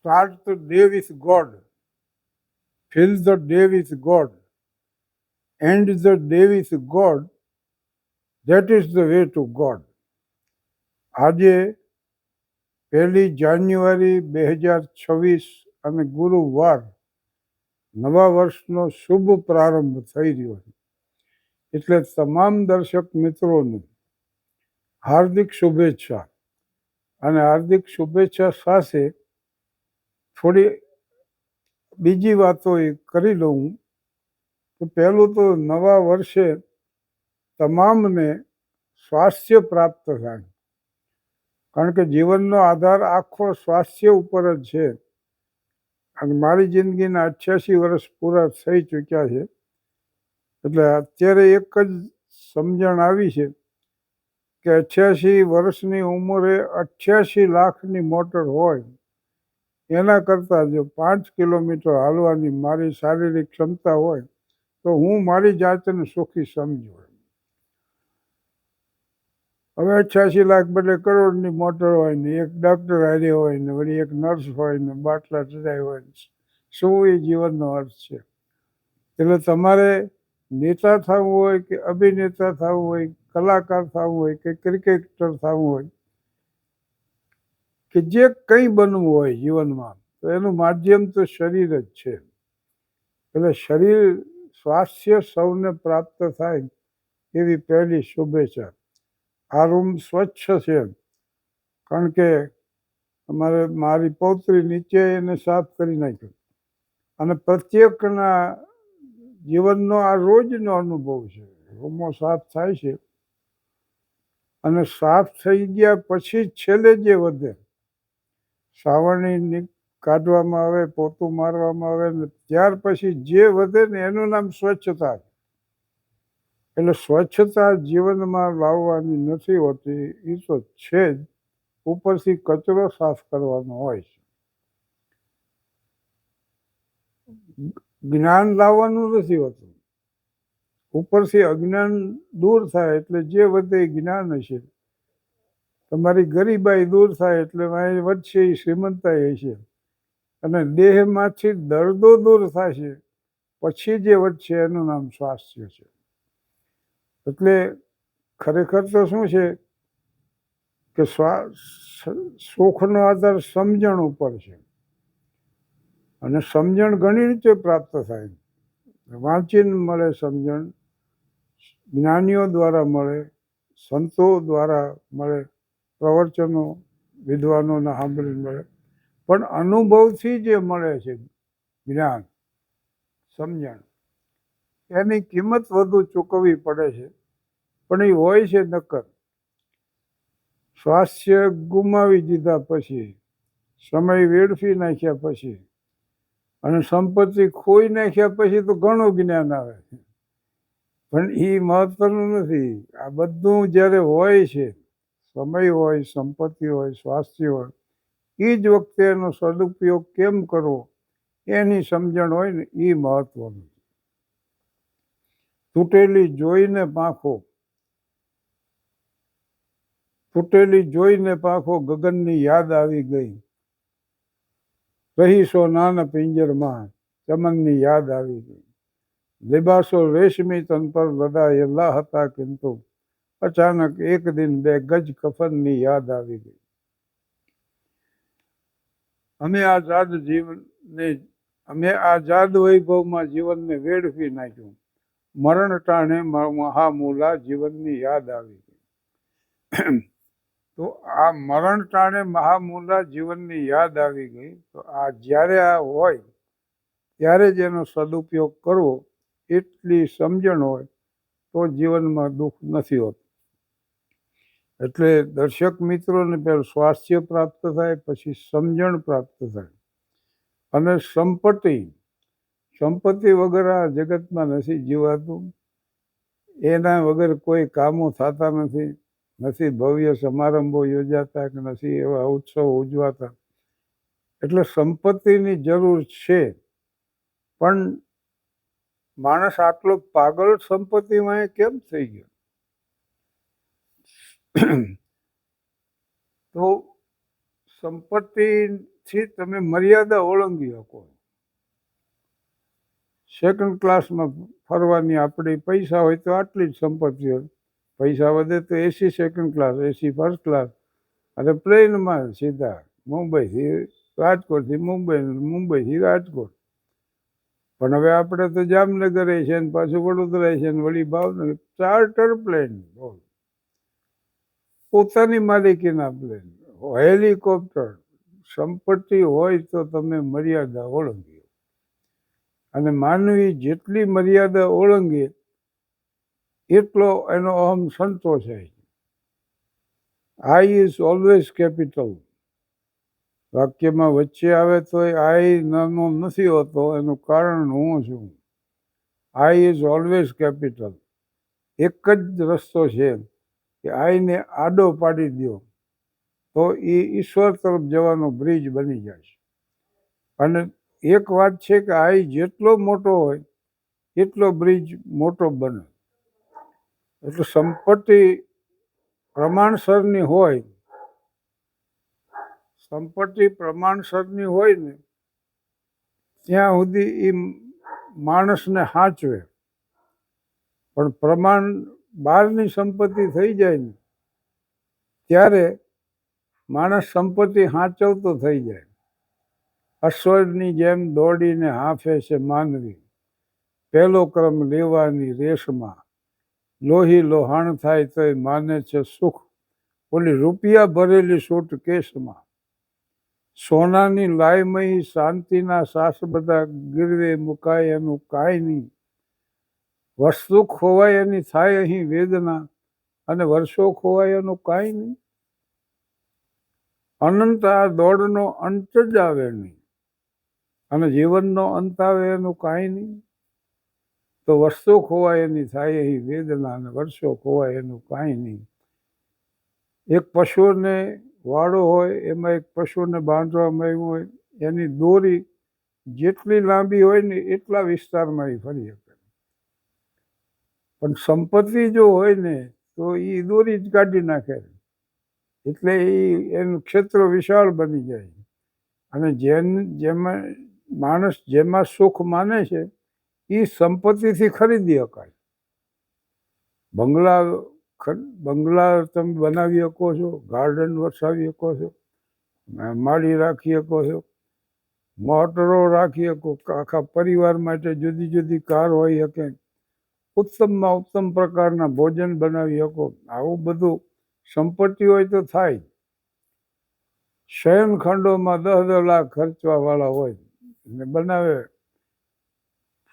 Start the day with God. Fill the day with God. End the day with God. That is the way to God. આજે 1 જાન્યુઆરી 2026 અને ગુરુવાર નવા વર્ષનો શુભ પ્રારંભ થઈ રહ્યો છે. એટલે તમામ દર્શક મિત્રોને હાર્દિક શુભેચ્છા. અને હાર્દિક શુભેચ્છા સાથે થોડી બીજી વાતો કરી લઉં. તો પહેલું તો નવા વર્ષે તમામને સ્વાસ્થ્ય પ્રાપ્ત થાય, કારણ કે જીવનનો આધાર આખો સ્વાસ્થ્ય ઉપર જ છે. અને મારી જિંદગીના 88 વર્ષ પૂરા થઈ ચૂક્યા છે. એટલે અત્યારે એક જ સમજણ આવી છે કે 88 વર્ષની ઉંમરે 88 લાખની મોટર હોય એના કરતાં જો 5 કિલોમીટર હાલવાની મારી શારીરિક ક્ષમતા હોય તો હું મારી જાતને સુખી સમજુ. હવે 88 લાખ બદલે કરોડની મોટર હોય ને એક ડૉક્ટર હારે હોય ને વળી એક નર્સ હોય ને બાટલા ચડાય હોય, શું એ જીવનનો અર્થ છે? એટલે તમારે નેતા થવું હોય કે અભિનેતા થવું હોય, કલાકાર થવું હોય કે ક્રિકેટર થવું હોય કે જે કંઈ બનવું હોય જીવનમાં, તો એનું માધ્યમ તો શરીર જ છે. એટલે શરીર સ્વાસ્થ્ય સૌને પ્રાપ્ત થાય એવી પહેલી શુભેચ્છા. આ રૂમ સ્વચ્છ છે, કારણ કે મારી પૌત્રી નીચે એને સાફ કરી નાખ્યો. અને પ્રત્યેકના જીવનનો આ રોજનો અનુભવ છે. રૂમો સાફ થાય છે અને સાફ થઈ ગયા પછી છેલ્લે જે વધે, સાવરણી કાઢવામાં આવે, પોતું મારવામાં આવે ને ત્યાર પછી જે વધે ને એનું નામ સ્વચ્છતા. એટલે સ્વચ્છતા જીવનમાં લાવવાની નથી હોતી, એ તો છે જ. ઉપરથી કચરો સાફ કરવાનો હોય છે. જ્ઞાન લાવવાનું નથી હોતું. ઉપરથી અજ્ઞાન દૂર થાય એટલે જે વધે એ જ્ઞાન હશે. તમારી ગરીબાઈ દૂર થાય એટલે વધશે એ શ્રીમંતાઈ હશે. અને દેહમાંથી દર્દો દૂર થશે પછી જે વધશે એનું નામ સ્વાસ્થ્ય છે. એટલે ખરેખર તો શું છે કે સુખનો આધાર સમજણ ઉપર છે. અને સમજણ ઘણી રીતે પ્રાપ્ત થાય. વાંચીને મળે સમજણ, જ્ઞાનીઓ દ્વારા મળે, સંતો દ્વારા મળે, પ્રવચનો વિદ્વાનોના સાંભળીને મળે. પણ અનુભવથી જે મળે છે જ્ઞાન, સમજણ, એની કિંમત વધુ ચૂકવવી પડે છે. પણ એ હોય છે નક્કર. સ્વાસ્થ્ય ગુમાવી દીધા પછી, સમય વેડફી નાખ્યા પછી અને સંપત્તિ ખોઈ નાખ્યા પછી તો ઘણું જ્ઞાન આવે છે. પણ એ મહત્વનું નથી. આ બધું જ્યારે હોય છે, સમય હોય, સંપત્તિ હોય, સ્વાસ્થ્ય હોય, એ જ વખતે એનો સદુપયોગ કેમ કરવો એની સમજણ હોય ને એ મહત્વનું. તૂટેલી જોઈને પાંખો, તૂટેલી જોઈને પાંખો ગગનની યાદ આવી ગઈ. રહીશો નાના પિંજરમાં ચમનની યાદ આવી ગઈ. લિબાસો રેશમી તન પર લદાયેલા હતા, કિંતુ અચાનક એક દિન 2 ગજ કફનની યાદ આવી ગઈ. અમે આઝાદ વૈભવમાં જીવનને વેડફી નાખ્યું. મરણ ટાણે મહામૂલા જીવનની યાદ આવી ગઈ. તો આ મરણ ટાણે મહામૂલા જીવનની યાદ આવી ગઈ. તો આ જ્યારે આ હોય ત્યારે જ એનો સદુપયોગ કરવો, એટલી સમજણ હોય તો જીવનમાં દુઃખ નથી હોતું. એટલે દર્શક મિત્રોને પહેલાં સ્વાસ્થ્ય પ્રાપ્ત થાય, પછી સમજણ પ્રાપ્ત થાય. અને સંપત્તિ વગર આ જગતમાં નથી જીવાતું. એના વગર કોઈ કામો થતા નથી. નથી ભવ્ય સમારંભો યોજાતા કે નથી એવા ઉત્સવ ઉજવાતા. એટલે સંપત્તિની જરૂર છે. પણ માણસ આટલો પાગલ સંપત્તિમાં કેમ થઈ ગયો? તો સંપત્તિ થી તમે મર્યાદા ઓળંગી શકો. સેકન્ડ ક્લાસમાં ફરવાની આપણી પૈસા હોય તો આટલી જ સંપત્તિ હોય, પૈસા વધે તો એસી second class, AC first class, અને પ્લેનમાં સીધા મુંબઈથી રાજકોટથી મુંબઈ, મુંબઈથી રાજકોટ. પણ હવે આપણે તો જામનગર છે ને પાછું વડોદરા છે ને વળી ભાવનગર. ચાર્ટર પ્લેન, પોતાની માલિકીના પ્લેન, હેલિકોપ્ટર. સંપત્તિ હોય તો તમે મર્યાદા ઓળંગી. અને માનવી જેટલી મર્યાદા ઓળંગે એટલો એનો અહમ સંતોષાય. આઈ ઇઝ ઓલવેઝ કેપિટલ. વાક્યમાં વચ્ચે આવે તો આઈ નાનો નથી હોતો, એનું કારણ હું છું. આઈ ઇઝ ઓલવેઝ કેપિટલ. એક જ રસ્તો છે કે આઈને આડો પાડી દો તો એ ઈશ્વર તરફ જવાનો બ્રિજ બની જાય. અને એક વાત છે કે આઈ જેટલો મોટો હોય એટલો બ્રિજ મોટો બને. એટલે સંપત્તિ પ્રમાણસરની હોય, સંપત્તિ પ્રમાણસરની હોય ને ત્યાં સુધી એ માણસને સાચવે. પણ પ્રમાણ બહારની સંપત્તિ થઈ જાય ને ત્યારે માણસ સંપત્તિ સાચવતો થઈ જાય. અશ્વની જેમ દોડીને હાંફે છે માનવી, પહેલો ક્રમ લેવાની રેસમાં. લોહી લોહાણ થાય તોય માને છે સુખ, ઓલી રૂપિયા ભરેલી સૂટ કેસમાં. સોનાની લાયમય શાંતિના સાસ બધા ગીરવે મુકાય એનું કાંઈ નહીં. વસ્તુ ખોવાય એની થાય અહીં વેદના, અને વર્ષો ખોવાય એનું કાંઈ નહીં. અનંત આ દોડનો અંત જ આવે નહીં, અને જીવનનો અંત આવે એનું કાંઈ નહીં. તો વસ્તુ ખોવાય એની થાય અહીં વેદના, અને વર્ષો ખોવાય એનું કાંઈ નહીં. એક પશુને વાડો હોય, એમાં એક પશુને બાંધવામાં આવ્યું હોય, એની દોરી જેટલી લાંબી હોય ને એટલા વિસ્તારમાં એ ફરી શકે. પણ સંપત્તિ જો હોય ને તો એ દોરી જ કાઢી નાખે. એટલે એનું ક્ષેત્ર વિશાળ બની જાય. અને જેમાં માણસ જેમાં સુખ માને છે એ સંપત્તિથી ખરીદી શકાય. બંગલા તમે બનાવી શકો છો, ગાર્ડન વસાવી શકો છો, માળી રાખી શકો છો, મોટરો રાખી શકો, આખા પરિવાર માટે જુદી જુદી કાર હોઈ શકે, ઉત્તમમાં ઉત્તમ પ્રકારના ભોજન બનાવી શકો. આવું બધું સંપત્તિ હોય તો થાય. શયનખંડોમાં 10 લાખ ખર્ચવાવાળા હોય ને બનાવે.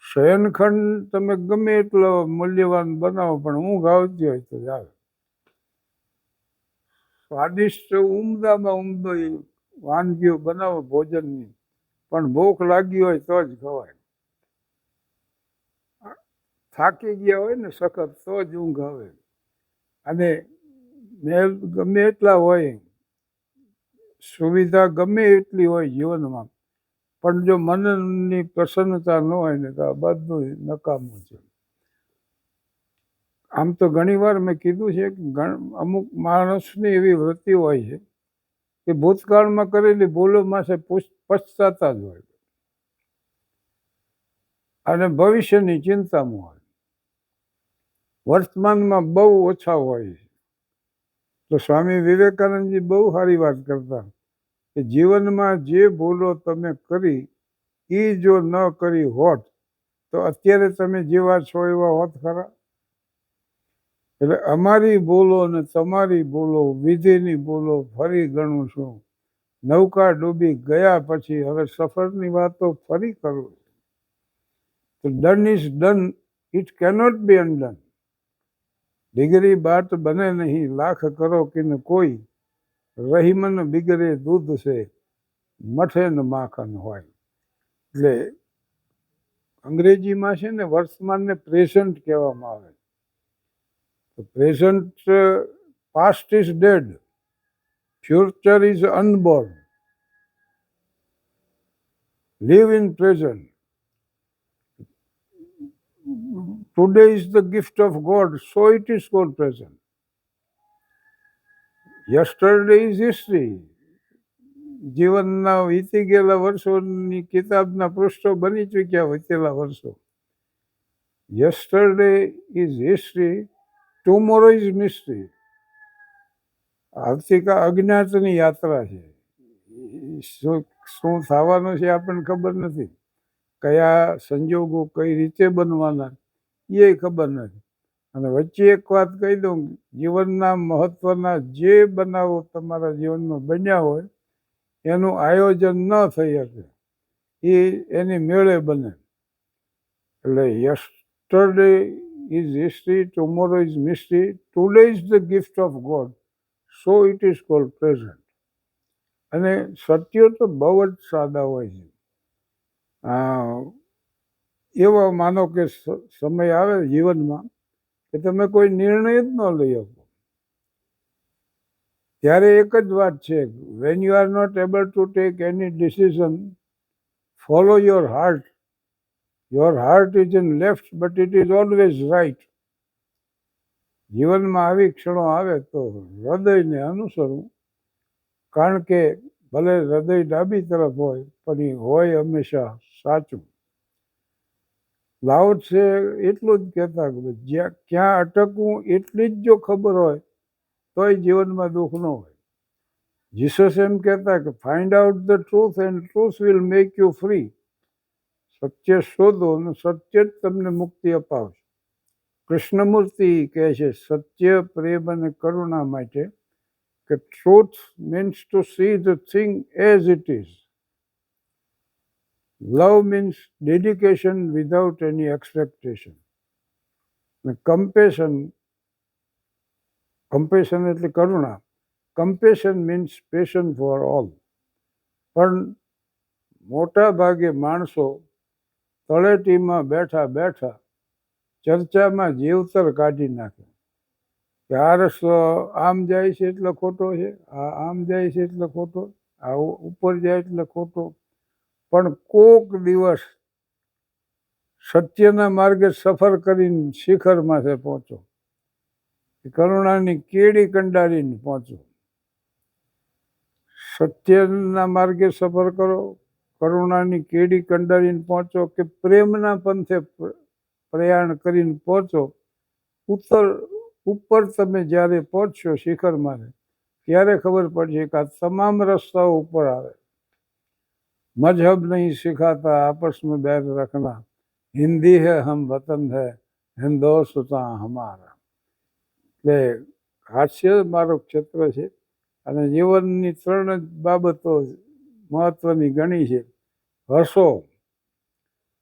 શયનખંડ તમે ગમે એટલો મૂલ્યવાન બનાવો પણ ઊંઘ આવતી હોય તો જ આવે. સ્વાદિષ્ટ ઉમદામાં ઉમદો વાનગીઓ બનાવો ભોજનની, પણ ભૂખ લાગી હોય તો જ ખવાય. થાકી ગયા હોય ને સખત તો જ ઊંઘ આવે. અને મેલ ગમે એટલા હોય, સુવિધા ગમે એટલી હોય જીવનમાં, પણ જો મનની પ્રસન્નતા ન હોય ને તો આ બધું નકામું છે. આમ તો ઘણી વાર મેં કીધું છે કે અમુક માણસની એવી વૃત્તિ હોય છે કે ભૂતકાળમાં કરેલી ભૂલો માટે પછતાતા જ હોય અને ભવિષ્યની ચિંતામાં હોય. વર્તમાનમાં બહુ ઓછા હોય છે. તો સ્વામી વિવેકાનંદજી બહુ સારી વાત કરતા કે જીવનમાં જે ભૂલો તમે કરી એ જો ન કરી હોત તો અત્યારે તમે જેવા છો એવા હોત ખરા? એટલે અમારી ભૂલો ને તમારી ભૂલો, વિધિની ભૂલો ફરી ગણું છું. નૌકા ડૂબી ગયા પછી હવે સફરની વાતો ફરી કરું. તો done is done, it cannot be undone. ડિગરી બાત બને નહીં, લાખ કરો કિન કોઈ, રહીમન બિગરે દૂધ છે, મઠે ન માખન હોય. એટલે અંગ્રેજીમાં છે ને વર્તમાનને પ્રેઝન્ટ કહેવામાં આવે. Present, past is dead, future is unborn. Live in present. Today is the gift of God, so it is called present. Yesterday is history. જીવનના વીતી ગયેલા વર્ષોની કિતાબના પૃષ્ઠો બની ચૂક્યા વીતેલા વર્ષો. Yesterday is history, tomorrow is mystery. આવતીકાલ અજ્ઞાતની યાત્રા છે. શું થવાનું છે આપણને ખબર નથી. કયા સંજોગો કઈ રીતે બનવાના એ ખબર નથી. અને વચ્ચે એક વાત કહી દઉં, જીવનના મહત્વના જે બનાવો તમારા જીવનમાં બન્યા હોય એનું આયોજન ન થઈ શકે, એ એની મેળે બને. એટલે yesterday is history, tomorrow is mystery, today is the gift of God, so it is called present. અને સત્યો તો બહુ જ સાદા હોય છે. એવો માનો કે સમય આવે જીવનમાં કે તમે કોઈ નિર્ણય જ ન લઈ શકો, ત્યારે એક જ વાત છે, when you are not able to take any decision, follow your heart. Your heart is in left but it is always right. જીવનમાં આવી ક્ષણો આવે તો હૃદયને અનુસરવું, કારણ કે ભલે હૃદય ડાબી તરફ હોય પણ એ હોય હંમેશા સાચું. લાઓ છે એટલું જ કહેતા કે જ્યાં ક્યાં અટકવું એટલી જ જો ખબર હોય તોય જીવનમાં દુઃખ ન હોય. જીસસ એમ કહેતા કે find out the truth and truth will make you free. સત્ય શોધો અને સત્ય જ તમને મુક્તિ અપાવશે. કૃષ્ણમૂર્તિ કહે છે સત્ય, પ્રેમ અને કરુણા માટે કે truth means to see the thing as it is. Love means dedication without any expectation. અને કમ્પેશન એટલે કરુણા. Compassion means passion for all. પણ મોટા ભાગે માણસો તળેટીમાં બેઠા બેઠા ચર્ચામાં જીવતર કાઢી નાખે કે આ રસ્તો આમ જાય છે એટલે ખોટો છે, આ આમ જાય છે એટલે ખોટો, આ ઉપર જાય એટલે ખોટો. પણ કોક દિવસ સત્યના માર્ગે સફર કરીને શિખર માથે પહોંચો, કરુણાની કેડી કંડારીને પહોંચો. સત્યના માર્ગે સફર કરો, કરુણાની કેડી કંડારીને પહોંચો કે પ્રેમના પંથે પ્રયાણ કરીને પહોંચો. ઉપર તમે જ્યારે પહોંચશો શિખરમાં, ત્યારે ખબર પડશે કે આ તમામ રસ્તાઓ ઉપર આવે. મજહબ નહીં સિખાતા આપસ મેં बैर रखना, हिंदी है हम वतन है हिंदोस्तां हमारा. એટલે હાસ્ય મારું ક્ષેત્ર છે અને જીવનની 3 જ બાબતો મહત્વની ગણી છે. હસો.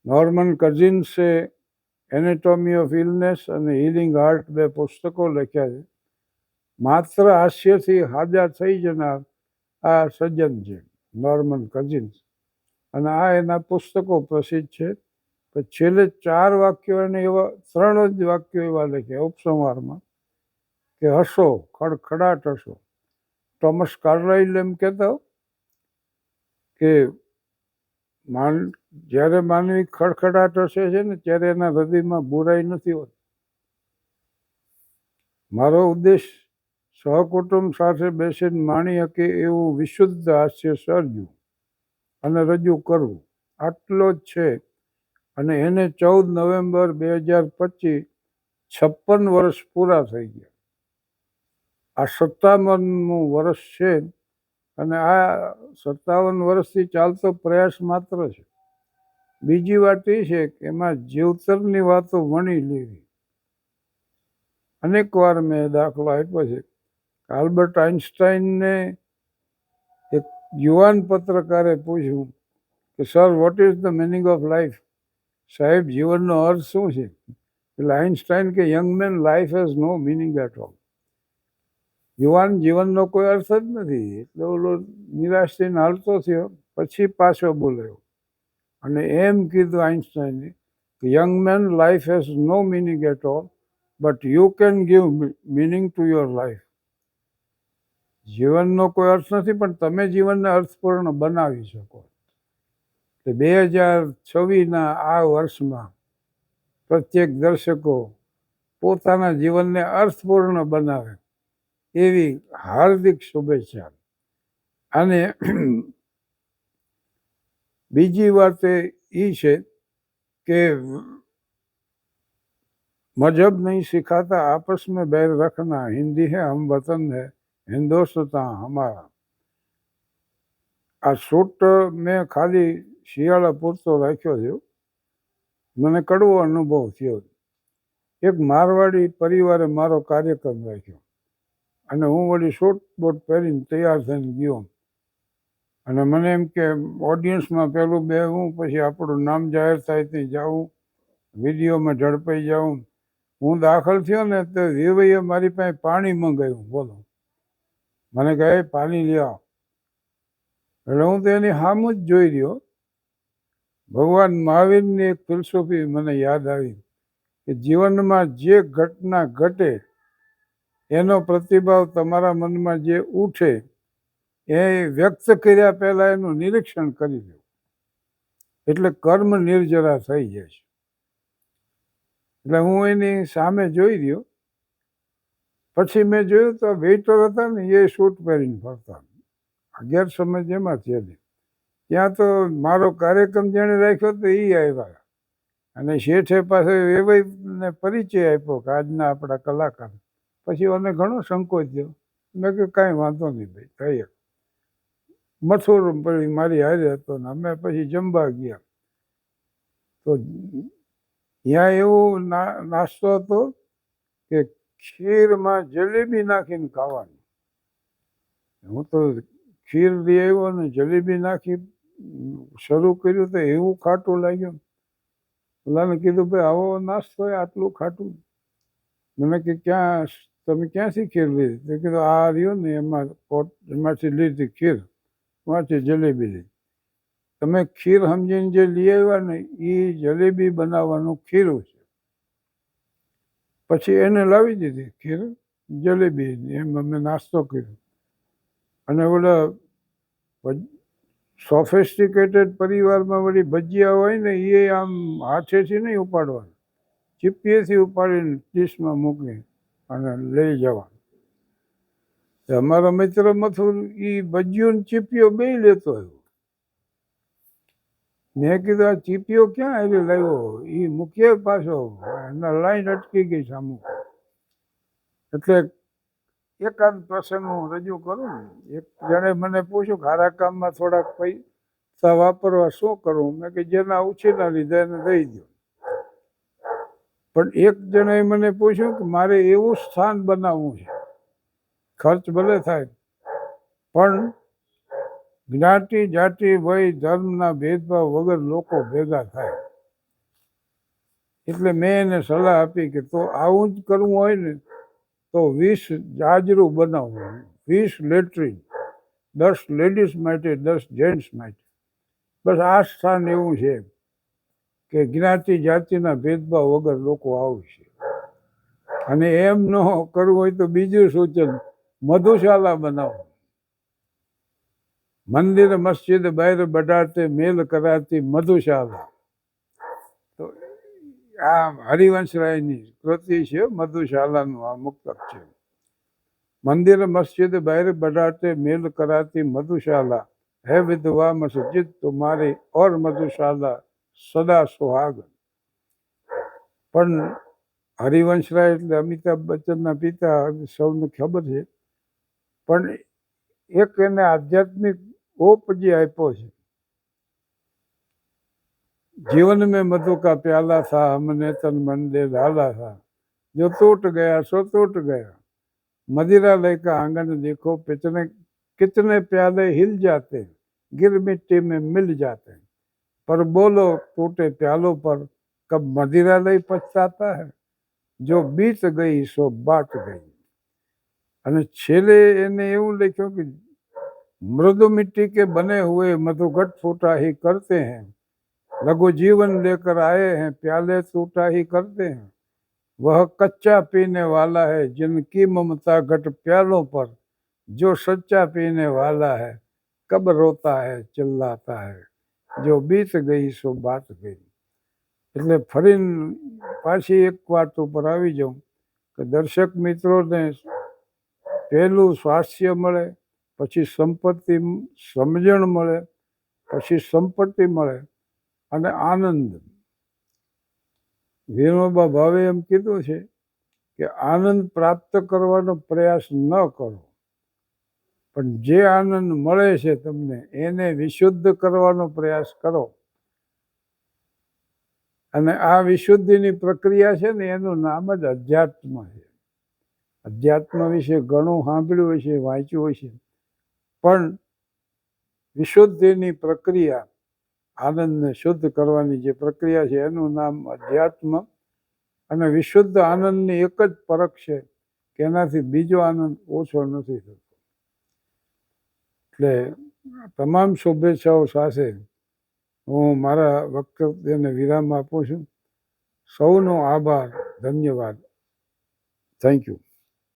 નોર્મન કઝિન્સે એનેટોમી ઓફ ઇલનેસ અને હીલિંગ હાર્ટ 2 પુસ્તકો લખ્યા છે. માત્ર હાસ્યથી હાજા થઈ જનાર આ સજ્જન છે નોર્મન કઝિન્સ, અને આ એના પુસ્તકો પ્રસિદ્ધ છે. પછી છેલ્લે 4 વાક્યો એને એવા 3 જ વાક્યો એવા લખ્યા ઉપસંહારમાં કે હસો, ખડખડાટ હસો. ટોમસ કાર્લાઇલ એમ કહેતા કે જ્યારે માનવી ખડખડાટ હસે છે ને ત્યારે એના હૃદયમાં બુરાઈ નથી હોતી. મારો ઉદ્દેશ સહકુટુંબ સાથે બેસીને માણી શકે એવું વિશુદ્ધ હાસ્ય સર્જવું અને રજૂ કરવું, આટલો જ છે. અને એને 14 નવેમ્બર 2025 56 વર્ષ પૂરા થઈ ગયા. આ 57મું વર્ષ છે અને આ 57 વર્ષથી ચાલતો પ્રયાસ માત્ર છે. બીજી વાત એ છે કે એમાં જીવતરની વાતો વણી લેવી. અનેક વાર મેં દાખલો આપ્યો છે. આલ્બર્ટ આઇન્સ્ટાઈનને એક યુવાન પત્રકારે પૂછ્યું કે sir what is the meaning of life? સાહેબ જીવનનો અર્થ શું છે? એટલે આઇન્સ્ટાઈન કે young man life has no meaning at all. યુવાન જીવનનો કોઈ અર્થ જ નથી. એટલે ઓલો નિરાશ થઈને હાલતો થયો, પછી પાછો બોલ્યો અને એમ કીધું આઇન્સ્ટાઈને કે young man life has no meaning at all but you can give meaning to your life. જીવનનો કોઈ અર્થ નથી પણ તમે જીવનને અર્થપૂર્ણ બનાવી શકો. 2026ના આ વર્ષમાં પ્રત્યેક દર્શકો પોતાના જીવનને અર્થપૂર્ણ બનાવે એવી હાર્દિક શુભેચ્છા. અને બીજી વાત એ છે કે मजहब नहीं सिखाता, आपस में बैर रखना, हिंदी है हम वतन है हिंदुस्तान हमारा। આ શૂટ મેં ખાલી શિયાળા પૂરતો રાખ્યો છે. મને કડવો અનુભવ થયો. એક મારવાડી પરિવારે મારો કાર્યક્રમ રાખ્યો અને હું વળી શૂટ બૂટ પહેરીને તૈયાર થઈને ગયો અને મને એમ કે ઓડિયન્સમાં પેલું બેહું, પછી આપણું નામ જાહેર થાય ત્યાં જાઉં, વિડીયોમાં ઝડપાઈ જાઉં. હું દાખલ થયો ને તો વેવાઈએ મારી પાસે પાણી મંગાવ્યું. બોલો, મને કહે પાણી લઈ આવો. એટલે હું તો એની સામું જ જોઈ રહ્યો. ભગવાન મહાવીરની એક ફિલસૂફી મને યાદ આવી કે જીવનમાં જે ઘટના ઘટે એનો પ્રતિભાવ તમારા મનમાં જે ઉઠે એ વ્યક્ત કર્યા પહેલાં એનું નિરીક્ષણ કરી લો, એટલે કર્મ નિર્જરા થઈ જાય છે. એટલે હું એની સામે જોઈ રહ્યો. પછી મેં જોયું તો વેઇટર હતા ને એ શૂટ પહેરીને ફરતા. ગેરસમજ એમાં છે નહીં. ત્યાં તો મારો કાર્યક્રમ જેણે રાખ્યો તો એ આવ્યા અને શેઠે પાસે એવાને પરિચય આપ્યો કે આજના આપણા કલાકાર. પછી મને ઘણો સંકોચ થયો. મેં કહ્યું કાંઈ વાંધો નહીં ભાઈ, થઈ મથુર પડી મારી હારે હતો ને અમે પછી જમવા ગયા. તો ત્યાં એવો નાસ્તો હતો કે ખીરમાં જલેબી નાખીને ખાવાની. હું તો ખીર લઈ આવ્યો ને જલેબી નાખી શરૂ કર્યું તો એવું ખાટું લાગ્યું. ઓલાને કીધું ભાઈ આવો નાસ્તો હોય આટલું ખાટું? મને કે ક્યાં તમે ક્યાંથી ખીર લીધી? તો કીધું આ રહ્યો ને એમાંથી લીધી ખીર, એમાંથી જલેબી લીધી. તમે ખીર સમજીને જે લઈ આવ્યા ને એ જલેબી બનાવવાનું ખીરું છે. પછી એને લાવી દીધી ખીર જલેબી, એમ અમે નાસ્તો કર્યો. અને ઓલા સોફિસ્ટિકેટેડ પરિવારમાં વળી ભજીયા હોય ને એ આમ હાથેથી નહીં ઉપાડવાનું, ચીપીએથી ઉપાડીને ડીશમાં મૂકી અને લઈ જવાનું. અમારો મિત્ર મથુર એ ભજીયું ચીપીઓ બે લેતો આવ્યો. મેં કીધું આ ચીપીઓ ક્યાં આવી લાવ્યો? એ મૂકીએ પાછો, એના લાઈન અટકી ગઈ સામું. એટલે એકાદ પ્રસંગ હું રજૂ કરું ને. એક જણે મને પૂછ્યું કે હારા કામમાં થોડાક પૈસા વાપરવા શું કરવું? મેં કે જેના ઉછીના લીધા એને દઈ દો. પણ એક જણાએ મને પૂછ્યું કે મારે એવું સ્થાન બનાવવું છે, ખર્ચ ભલે થાય પણ જ્ઞાતિ જાતિ વય ધર્મના ભેદભાવ વગર લોકો ભેગા થાય. એટલે મેં એને સલાહ આપી કે તો આવું જ કરવું હોય ને તો 20 જાજરું બનાવવું, 20 લેટ્રિન, 10 લેડીઝ માટે, 10 જેન્ટ્સ માટે. બસ આ સ્થાન એવું છે કે જ્ઞાતિ જાતિના ભેદભાવ વગર લોકો આવશે. અને એમ ન કરવું હોય તો બીજું સૂચન મધુશાલા બનાવો. મંદિર મસ્જિદ બહાર બઢાતે મેલ કરાતી મધુશાલા. તો આ હરિવંશરાયની કૃતિ છે, મધુશાલાનું આ મુક્તક છે. મંદિર મસ્જિદ બહાર બઢાતે મેલ કરાતી મધુશાલા, હે વિધવા મસ્જિદ તુમારી ઓર મધુશાલા સદા સુહાગન. પણ હરિવંશરાય એટલે અમિતાભ બચ્ચનના પિતા, સૌને ખબર છે. પણ એક એને આધ્યાત્મિક ઓપ જે આપ્યો છે, जीवन में मधु का प्याला था, हमने तन मन दे डाला था, जो टूट गया सो टूट गया, मदिरालय का आंगन देखो कितने कितने प्याले हिल जाते, गिर मिट्टी में मिल जाते, पर बोलो टूटे प्यालों पर कब मदिरालय पछताता है, जो बीत गई सो बाट गई. અને છેલ્લે એને એવું લખ્યું કે मृदु मिट्टी के बने हुए मधुघट फूटा ही करते हैं, लघु जीवन लेकर आए हैं प्याले टूटा ही करते हैं, वह कच्चा पीने वाला है जिनकी ममता घट प्यालों पर, जो सच्चा पीने वाला है कब रोता है चिल्लाता है, जो बीत गई सो बात गई. એટલે ફરીને પાછી એક વાત ઉપર આવી જાઉં કે દર્શક મિત્રોને પહેલું સ્વાસ્થ્ય મળે, પછી સંપત્તિ, સમજણ મળે, પછી સંપત્તિ મળે અને આનંદ. વિનોબા ભાવે એમ કીધું છે કે આનંદ પ્રાપ્ત કરવાનો પ્રયાસ ન કરો, પણ જે આનંદ મળે છે તમને એને વિશુદ્ધ કરવાનો પ્રયાસ કરો. અને આ વિશુદ્ધિની પ્રક્રિયા છે ને એનું નામ જ અધ્યાત્મ છે. અધ્યાત્મ વિશે ઘણું સાંભળ્યું હશે, વાંચ્યું હશે, પણ વિશુદ્ધિની પ્રક્રિયા, આનંદને શુદ્ધ કરવાની જે પ્રક્રિયા છે એનું નામ અધ્યાત્મ. અને વિશુદ્ધ આનંદની એક જ પરખ છે કે એનાથી બીજો આનંદ ઓછો નથી થતો. એટલે તમામ શુભેચ્છાઓ સાથે હું મારા વક્તવ્યને વિરામ આપું છું. સૌનો આભાર, ધન્યવાદ. Thank you.